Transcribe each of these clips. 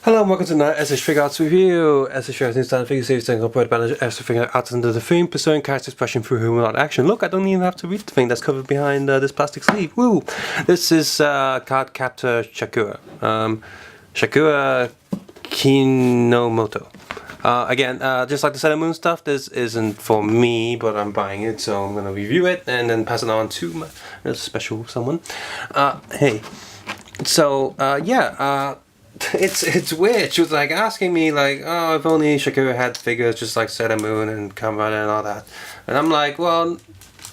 Hello and welcome to another S.H.Figuarts review. S.H.Figuarts new standard figure series incorporated by S.H.Figuarts under the theme, pursuing character expression through humor not action. Look, I don't even have to read the thing that's covered behind this plastic sleeve. Woo! This is CardCaptor Sakura. Sakura Kinomoto. Again, just like the Sailor Moon stuff, this isn't for me, but I'm buying it, so I'm gonna review it and then pass it on to my special someone. Hey. So, it's weird. She was like asking me like, oh, if only Sakura had figures just like Sailor Moon and Kamen and all that. And I'm like, well,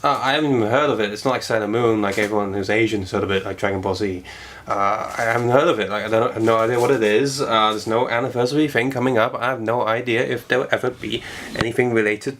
I haven't even heard of it. It's not like Sailor Moon, like everyone who's Asian has heard of it, like Dragon Ball Z. I haven't heard of it. Like I have no idea what it is. There's no anniversary thing coming up. I have no idea if there will ever be anything related,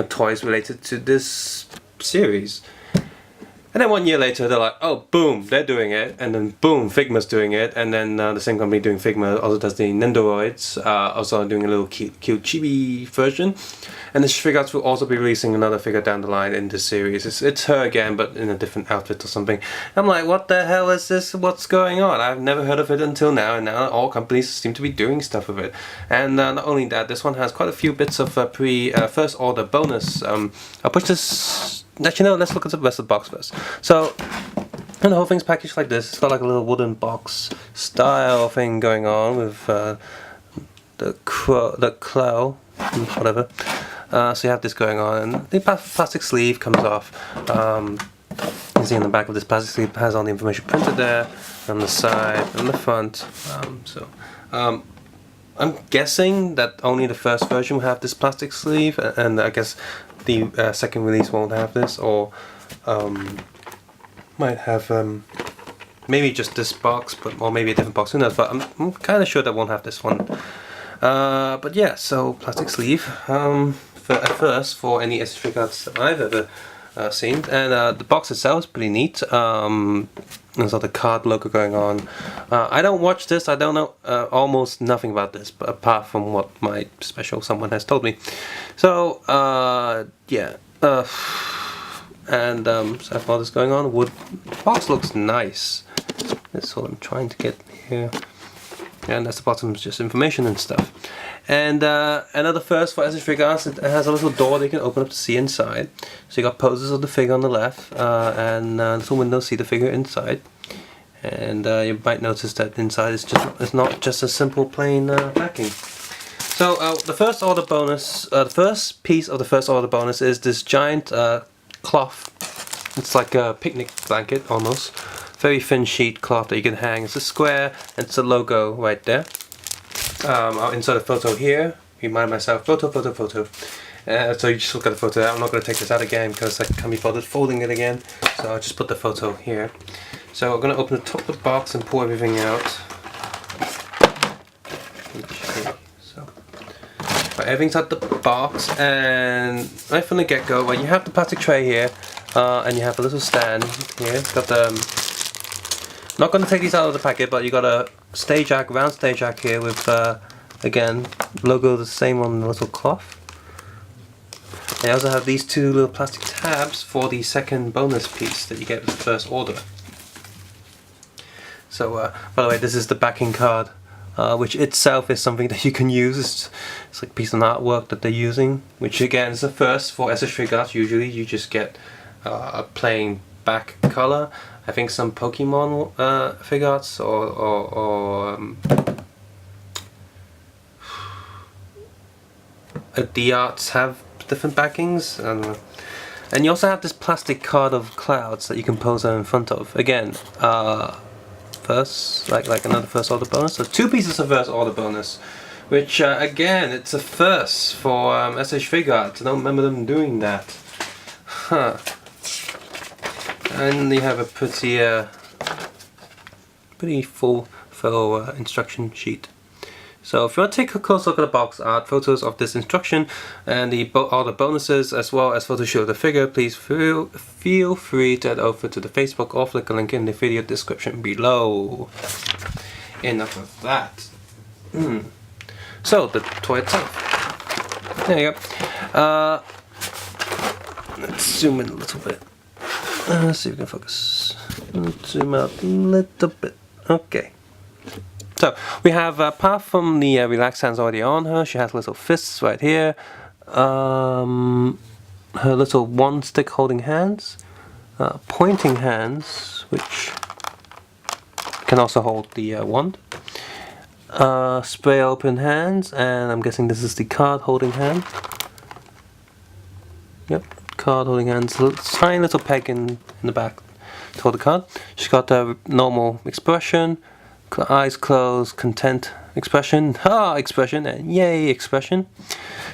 toys related to this series. And then 1 year later, they're like, oh, boom, they're doing it. And then, boom, Figma's doing it. And then the same company doing Figma also does the Nendoroids, also doing a little cute chibi version. And this Figuarts will also be releasing another figure down the line in this series. It's her again, but in a different outfit or something. I'm like, what the hell is this? What's going on? I've never heard of it until now, and now all companies seem to be doing stuff with it. And not only that, this one has quite a few bits of first order bonus. I'll push this... Actually, no, let's look at the rest of the box first. So, and the whole thing's packaged like this. It's got like a little wooden box style thing going on with the claw, whatever. So you have this going on, and the plastic sleeve comes off. You see in the back of this plastic sleeve has all the information printed there, on the side, and the front. I'm guessing that only the first version will have this plastic sleeve, and I guess the second release won't have this, or might have maybe just this box, or maybe a different box, who knows, but I'm kind of sure that won't have this one. But yeah, so plastic sleeve at first for any S.H.Figuarts that I've ever seen, and the box itself is pretty neat. There's the card logo going on. I don't watch this, I don't know almost nothing about this, but apart from what my special someone has told me. So, yeah. And so I have all this going on. Wood box looks nice. That's what I'm trying to get here. And that's the bottom, is just information and stuff. And another first for S.H.Figuarts, it has a little door that you can open up to see inside. So you got poses of the figure on the left, and little windows see the figure inside. And you might notice that inside it's not just a simple plain backing. So the first order bonus, the first piece of the first order bonus is this giant cloth. It's like a picnic blanket almost. Very thin sheet cloth that you can hang. It's a square, and it's a logo right there. I'll insert a photo here. Remind myself, photo. So you just look at the photo. I'm not going to take this out again because I can't be bothered folding it again. So I'll just put the photo here. So I'm going to open the top of the box and pull everything out. Okay, so everything's at the box, and right from the get-go, well, you have the plastic tray here, and you have a little stand here. It's got the not going to take these out of the packet, but you got a stage jack, round stage jack here with again logo the same on the little cloth. They also have these two little plastic tabs for the second bonus piece that you get with the first order. So by the way, this is the backing card, which itself is something that you can use. It's like a piece of artwork that they're using, which again is the first for S.H.Figuarts. Usually you just get a plain back color. I think some Pokemon Figuarts or the arts have different backings. And you also have this plastic card of clouds that you can pose in front of. Again, first, like another first order bonus. So two pieces of first order bonus, which again, it's a first for S.H.Figuarts. I don't remember them doing that. Huh. And you have a pretty full thorough instruction sheet. So if you want to take a close look at the box art, photos of this instruction, and all the bonuses, as well as photos show the figure, please feel free to head over to the Facebook or click a link in the video description below. Enough of that. So the toy itself. There you go. Let's zoom in a little bit. Let's see if we can focus. Let's zoom out a little bit. Okay. So we have, apart from the relaxed hands already on her, she has little fists right here, her little wand stick holding hands, pointing hands, which can also hold the wand, spray open hands, and I'm guessing this is the card holding hand. Yep, card holding hands, a tiny little peg in the back to hold the card. She's got a normal expression, eyes closed, content expression, expression, and yay expression.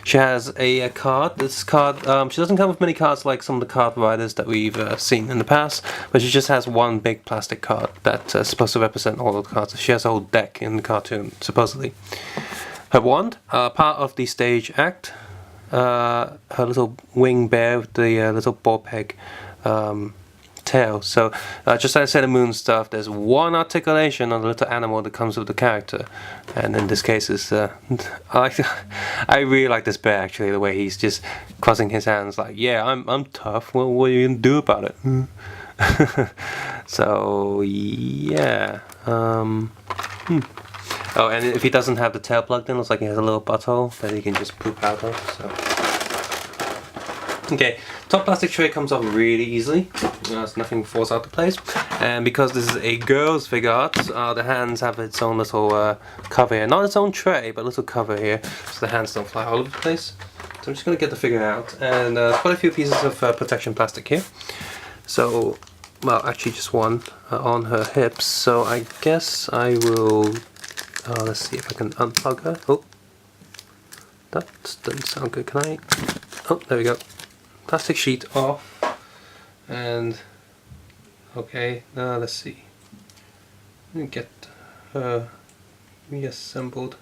She has a card. This card, she doesn't come with many cards like some of the card riders that we've seen in the past, but she just has one big plastic card that's supposed to represent all of the cards. She has a whole deck in the cartoon, supposedly. Her wand, part of the stage act. Her little wing bear with the little ball peg tail. So just like Sailor Moon stuff, there's one articulation on the little animal that comes with the character, and in this case is I really like this bear actually, the way he's just crossing his hands like, yeah, I'm tough, well, what are you gonna do about it? So yeah. Oh, and if he doesn't have the tail plugged in, it looks like he has a little butthole that he can just poop out of. So okay, top plastic tray comes off really easily. Nothing falls out of place. And because this is a girl's Figuarts, the hands have its own little cover here. Not its own tray, but a little cover here, so the hands don't fly all over the place. So I'm just going to get the figure out. And quite a few pieces of protection plastic here. So, well, actually just one on her hips. So I guess I will... let's see if I can unplug her. Oh, that doesn't sound good. Can I? Oh, there we go. Plastic sheet off, and okay, now let's see. Let me get her reassembled.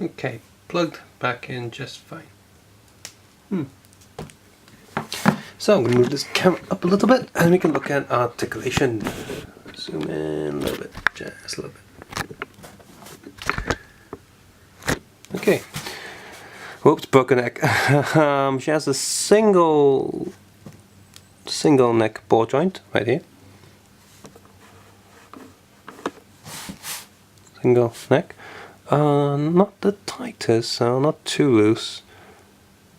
Okay, plugged back in just fine. So I'm going to move this camera up a little bit and we can look at articulation. Zoom in a little bit, just a little bit. Okay. Whoops, broken neck. She has a single neck ball joint right here. Single neck. Not the tightest, so not too loose.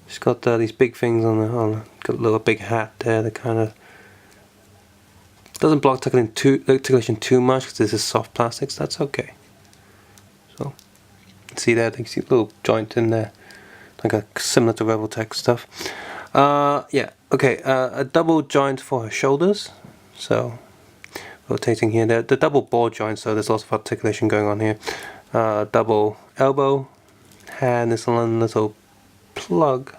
She's got these big things on got a little big hat there that kind of doesn't block articulation too much because this is soft plastic, so that's okay. So see there, you see a little joint in there, like similar to Revoltech stuff. Yeah, okay. A double joint for her shoulders. So rotating here, the double ball joint. So there's lots of articulation going on here. Double elbow, hand is one little plug.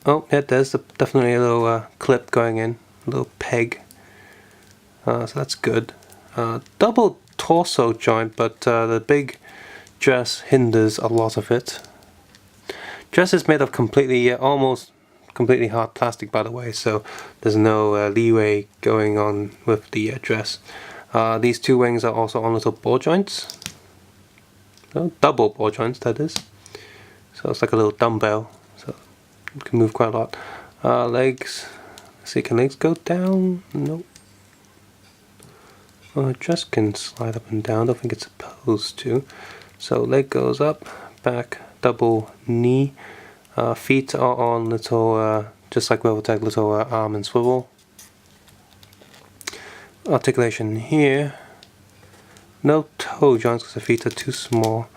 Oh, yeah, there's definitely a little clip going in, a little peg. So that's good. Double torso joint, but the big dress hinders a lot of it. Dress is made of almost completely hard plastic, by the way, so there's no leeway going on with the dress. These two wings are also on little ball joints. No, double ball joints, that is. So it's like a little dumbbell, so it can move quite a lot. Legs, let's see, can legs go down? Nope. Well, dress can slide up and down, I don't think it's supposed to. So leg goes up, back, double knee. Feet are on little, just like Revoltech, little arm and swivel. Articulation here. No toe joints because the feet are too small.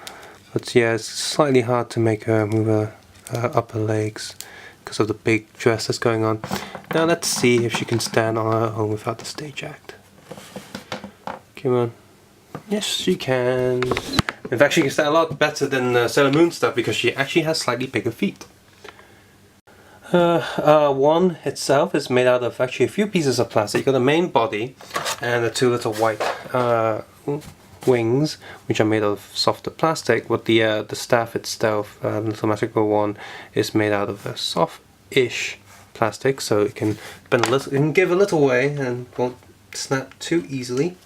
But yeah, it's slightly hard to make her move her upper legs because of the big dress that's going on. Now let's see if she can stand on her own without the stage act. Come on. Yes, she can. In fact, she can stand a lot better than Sailor Moon stuff because she actually has slightly bigger feet. One itself is made out of actually a few pieces of plastic. You've got the main body and the two little white wings, which are made of softer plastic, but the staff itself, the little magical one, is made out of a soft-ish plastic, so it can bend a little, it can give a little way and won't snap too easily.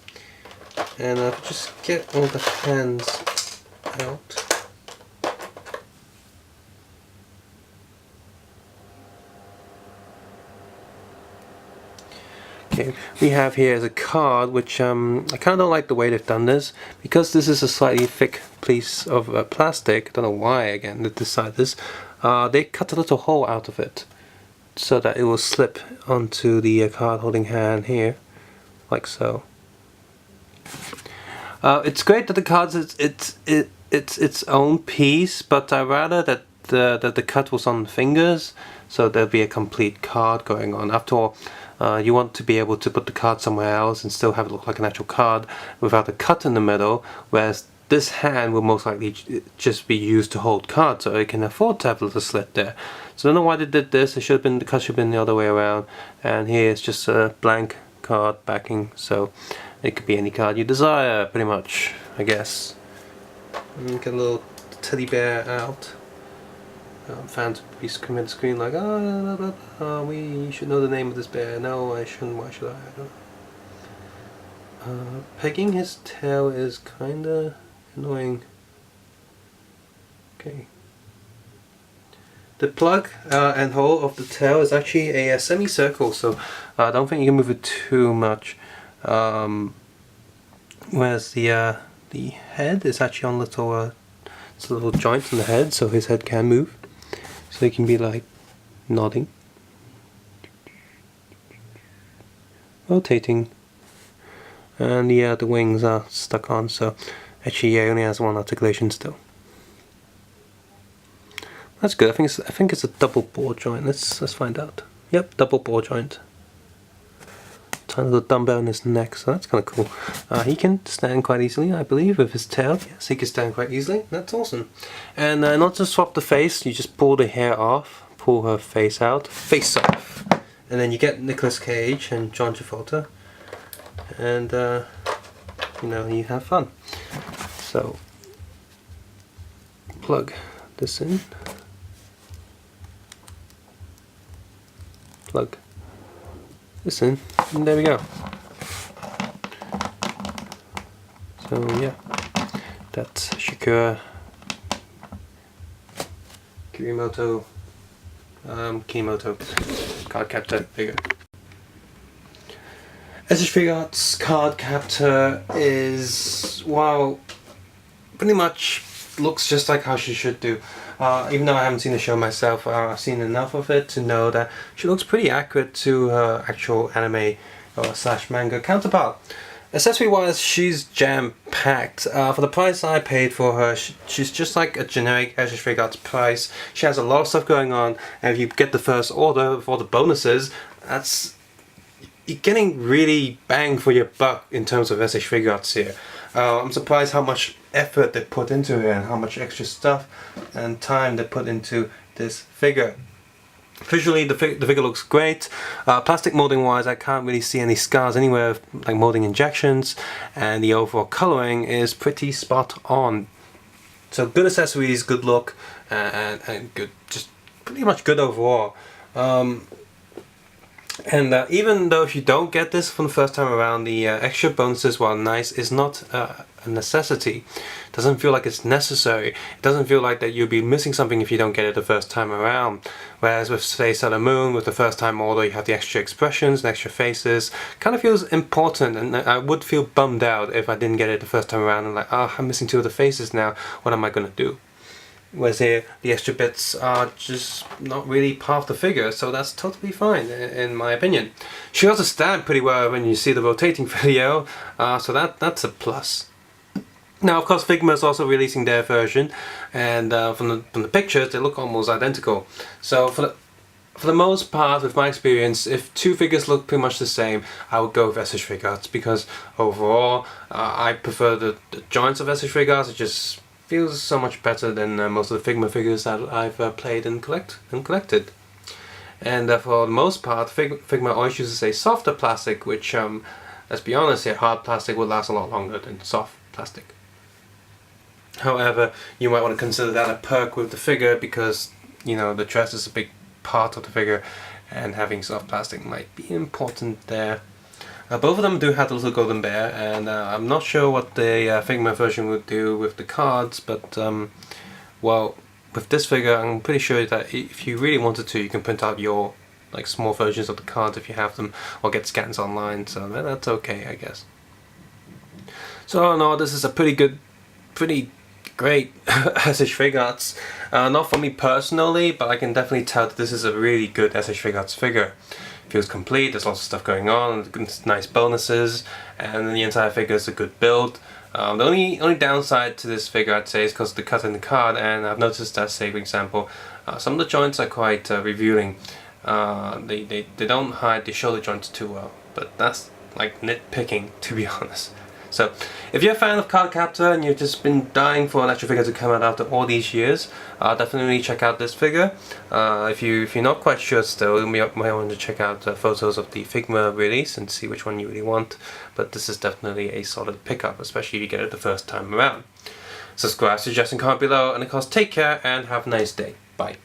And just get all the hands out. Okay, we have here is a card which I kind of don't like the way they've done this, because this is a slightly thick piece of plastic. I don't know why again they decided this. They cut a little hole out of it so that it will slip onto the card holding hand here, like so. It's great that the cards it's its own piece, but I rather that the cut was on the fingers, so there'll be a complete card going on. After all, you want to be able to put the card somewhere else and still have it look like an actual card without a cut in the middle, whereas this hand will most likely just be used to hold cards, so it can afford to have a little slit there. So I don't know why they did this. It should have been, the cut should have been the other way around, and here it's just a blank card backing, so it could be any card you desire, pretty much, I guess. Get a little teddy bear out. Fans would be screaming at the screen like, we should know the name of this bear. No, I shouldn't. Why should I? don't know. Pegging his tail is kinda annoying. Okay. The plug and hole of the tail is actually a semicircle, so I don't think you can move it too much. Whereas the head is actually on little it's a little joint in the head, so his head can move. So he can be like nodding, rotating, and the wings are stuck on. So actually, yeah, he only has one articulation still. That's good. I think it's a double ball joint. Let's find out. Yep, double ball joint. Tiny little dumbbell in his neck, so that's kind of cool. He can stand quite easily, I believe, with his tail. Yes, he can stand quite easily. That's awesome. And not to swap the face, you just pull the hair off, pull her face out, face off, and then you get Nicolas Cage and John Travolta, and you know, you have fun. So plug this in. Plug this in, and there we go. So yeah, that's Sakura Kinomoto CardCaptor figure. S.H.Figuarts CardCaptor is, well, pretty much looks just like how she should do. Even though I haven't seen the show myself, I've seen enough of it to know that she looks pretty accurate to her actual anime or slash manga counterpart. Accessory-wise, she's jam-packed. For the price I paid for her, she's just like a generic S.H.Figuarts price. She has a lot of stuff going on, and if you get the first order for the bonuses, you're getting really bang for your buck in terms of S.H.Figuarts here. I'm surprised how much effort they put into it and how much extra stuff and time they put into this figure. Visually, the figure looks great. Plastic molding wise, I can't really see any scars anywhere, like molding injections, and the overall coloring is pretty spot on. So good accessories, good look, and good, just pretty much good overall. And even though if you don't get this from the first time around, the extra bonuses, while nice, is not a necessity. It doesn't feel like it's necessary. It doesn't feel like that you'll be missing something if you don't get it the first time around. Whereas with, say, Sailor Moon, with the first time order, you have the extra expressions and extra faces. Kind of feels important, and I would feel bummed out if I didn't get it the first time around and like, oh, I'm missing 2 of the faces now. What am I going to do? Whereas here, the extra bits are just not really part of the figure, so that's totally fine, in my opinion. She also stand pretty well when you see the rotating video, so that's a plus. Now, of course, Figma is also releasing their version, and from the pictures, they look almost identical. So for the most part, with my experience, if 2 figures look pretty much the same, I would go with S.H.Figuarts, because overall, I prefer the joints of S.H.Figuarts. It just feels so much better than most of the Figma figures that I've played and collected. And for the most part, Figma always uses a softer plastic, which, let's be honest here, hard plastic will last a lot longer than soft plastic. However, you might want to consider that a perk with the figure, because, you know, the dress is a big part of the figure, and having soft plastic might be important there. Both of them do have the little golden bear, and I'm not sure what the Figma version would do with the cards, but well, with this figure I'm pretty sure that if you really wanted to, you can print out your like small versions of the cards if you have them, or get scans online, so that's okay, I guess. So all in all, this is a pretty great S.H.Figuarts. Not for me personally, but I can definitely tell that this is a really good S.H.Figuarts figure. Feels complete, there's lots of stuff going on, nice bonuses, and the entire figure is a good build. The only downside to this figure, I'd say, is because of the cut in the card, and I've noticed that, say for example, some of the joints are quite revealing. They don't hide the shoulder joints too well, but that's like nitpicking, to be honest. So, if you're a fan of CardCaptor and you've just been dying for an extra figure to come out after all these years, definitely check out this figure. If you're not quite sure still, you might want to check out photos of the Figma release and see which one you really want. But this is definitely a solid pickup, especially if you get it the first time around. Subscribe, suggest, and comment below, and of course take care and have a nice day. Bye.